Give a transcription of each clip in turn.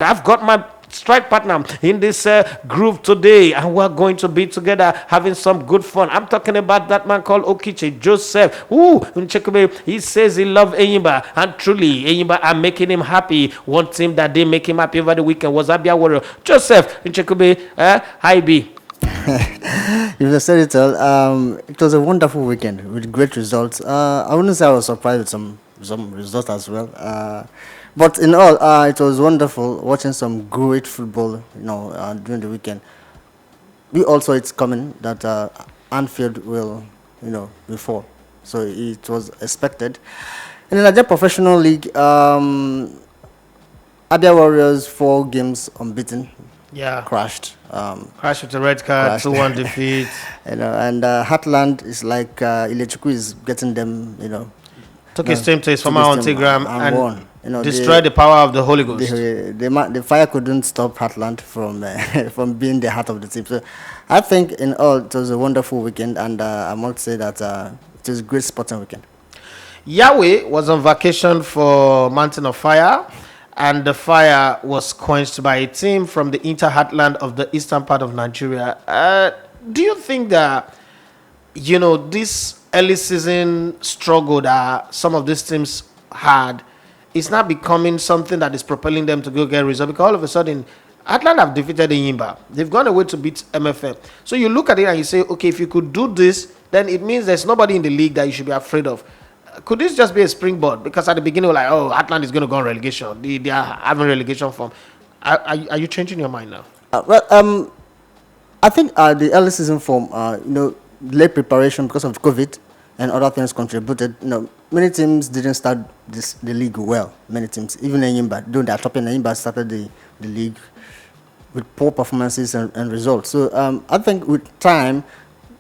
I've got my strike partner in this group today, and we're going to be together having some good fun. I'm talking about that man called Okiche Joseph. Ooh, he says he loves Enyimba, and truly, Enyimba are making him happy. One team that did make him happy over the weekend was Abia Warrior. Joseph Nchekube, hi B. You've said it all. It was a wonderful weekend with great results. I wouldn't say I was surprised with some results as well. But in all, it was wonderful watching some great football. During the weekend. We also it's coming that Anfield will, before, so it was expected. In the Nigeria Professional League, Abia Warriors 4 games unbeaten. Yeah. Crashed. Crashed with a red card, 2-1 defeat. And Heartland is like Ilechukwu is getting them, Took his team to his former Antigram and won. Destroyed the power of the Holy Ghost. The fire couldn't stop Heartland from from being the heart of the team. So I think in all it was a wonderful weekend, and I must say that it was a great sporting weekend. Yahweh was on vacation for Mountain of Fire, and the fire was quenched by a team from the Inter-Heartland of the eastern part of Nigeria. Do you think that, this early season struggle that some of these teams had is now becoming something that is propelling them to go get results? Because all of a sudden, Heartland have defeated Enyimba. They've gone away to beat MFL. So you look at it and you say, okay, if you could do this, then it means there's nobody in the league that you should be afraid of. Could this just be a springboard? Because at the beginning, we're like, oh, Heartland is going to go on relegation. They are having relegation form. Are you changing your mind now? I think the early season form, late preparation because of COVID and other things contributed. Many teams didn't start the league well. Many teams, even Enyimba, though they're top in Enyimba, started the league with poor performances and results. So I think with time,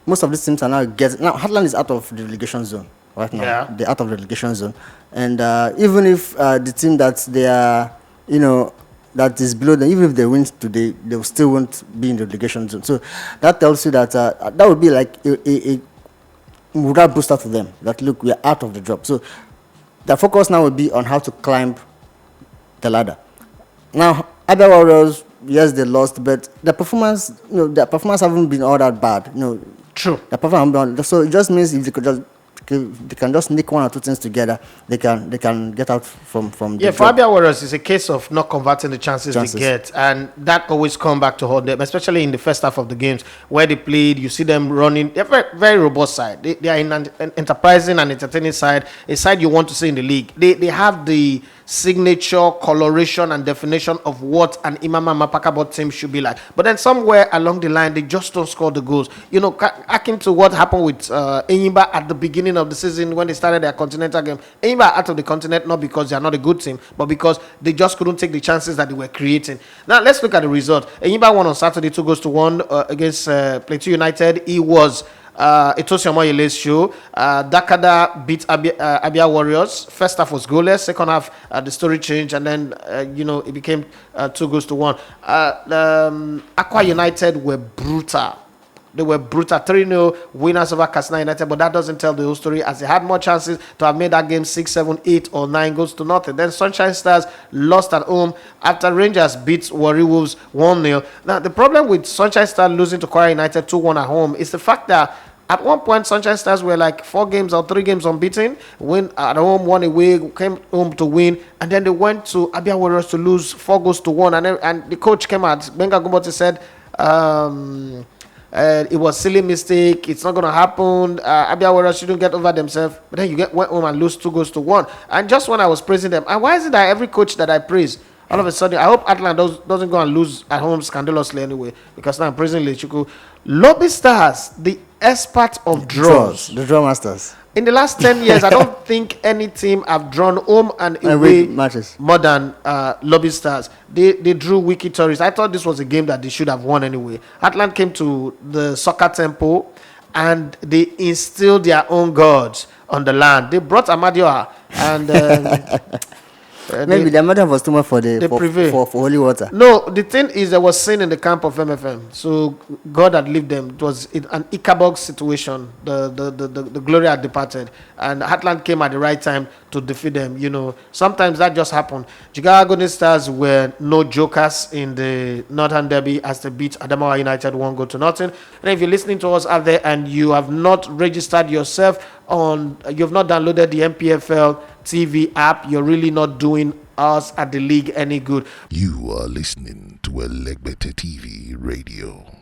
most of these teams are now Heartland is out of the relegation zone right now. Yeah. They're out of the relegation zone, and even if the team that they are, that is below them, even if they win today, they still won't be in the relegation zone. So that tells you that that would be like a morale booster to them. That look, we are out of the drop. So the focus now will be on how to climb the ladder. Now, other Warriors, yes, they lost, but their performance haven't been all that bad. True. The performance, so it just means if they can just sneak one or two things together, they can get out from yeah, for Abia Warriors, it's a case of not converting the chances they get, and that always come back to hold them, especially in the first half of the games where they played. You see them running. They're very, very robust side. They are in an enterprising and entertaining side, a side you want to see in the league. They have the signature coloration and definition of what an Imama Mapakabo team should be like. But then somewhere along the line, they just don't score the goals. Akin to what happened with Enyimba at the beginning of the season when they started their continental game. Enyimba are out of the continent not because they are not a good team, but because they just couldn't take the chances that they were creating. Now, let's look at the result. Enyimba won on Saturday 2-1 against Plateau United. It was Etosi Omoyele's show. Dakada beat Abia Warriors. First half was goalless. Second half, the story changed, and then it became 2-1. Aqua United were brutal. They were brutal. 3-0 winners over Katsina United, but that doesn't tell the whole story, as they had more chances to have made that game 6, 7, 8, or 9-0. Then Sunshine Stars lost at home after Rangers beat Warri Wolves 1-0. Now, the problem with Sunshine Stars losing to Kwara United 2-1 at home is the fact that at one point, Sunshine Stars were like 4 games or 3 games unbeaten. Win at home, 1 away, came home to win, and then they went to Abia Warriors to lose 4-1. And the coach came out. Benga Gumboti said, it was silly mistake. It's not going to happen. Abia Warriors shouldn't get over themselves. But then went home and lose 2-1. And just when I was praising them, and why is it that every coach that I praise, all of a sudden, I hope Atlanta doesn't go and lose at home scandalously anyway, because now I'm praising Lechuku. Lobby Stars, the expert of draws. The draw masters. In the last 10 years, I don't think any team have drawn home and away matches more than Lobby Stars. They drew Wiki Tourists. I thought this was a game that they should have won anyway. Atlanta came to the soccer tempo and they instilled their own gods on the land. They brought Amadioha and Maybe the matter was too much for the prevail. for holy water. No, the thing is there was sin in the camp of MFM, so God had leave them. It was an Ichabod situation. The glory had departed, and Heartland came at the right time to defeat them. You know, sometimes that just happened. Jigawa Golden Stars were no jokers in the Northern Derby as they beat Adamawa United 1-0. And if you're listening to us out there and you have not registered yourself you have not downloaded the NPFL TV app, you're really not doing us at the league any good. You are listening to Elegbetetvradio.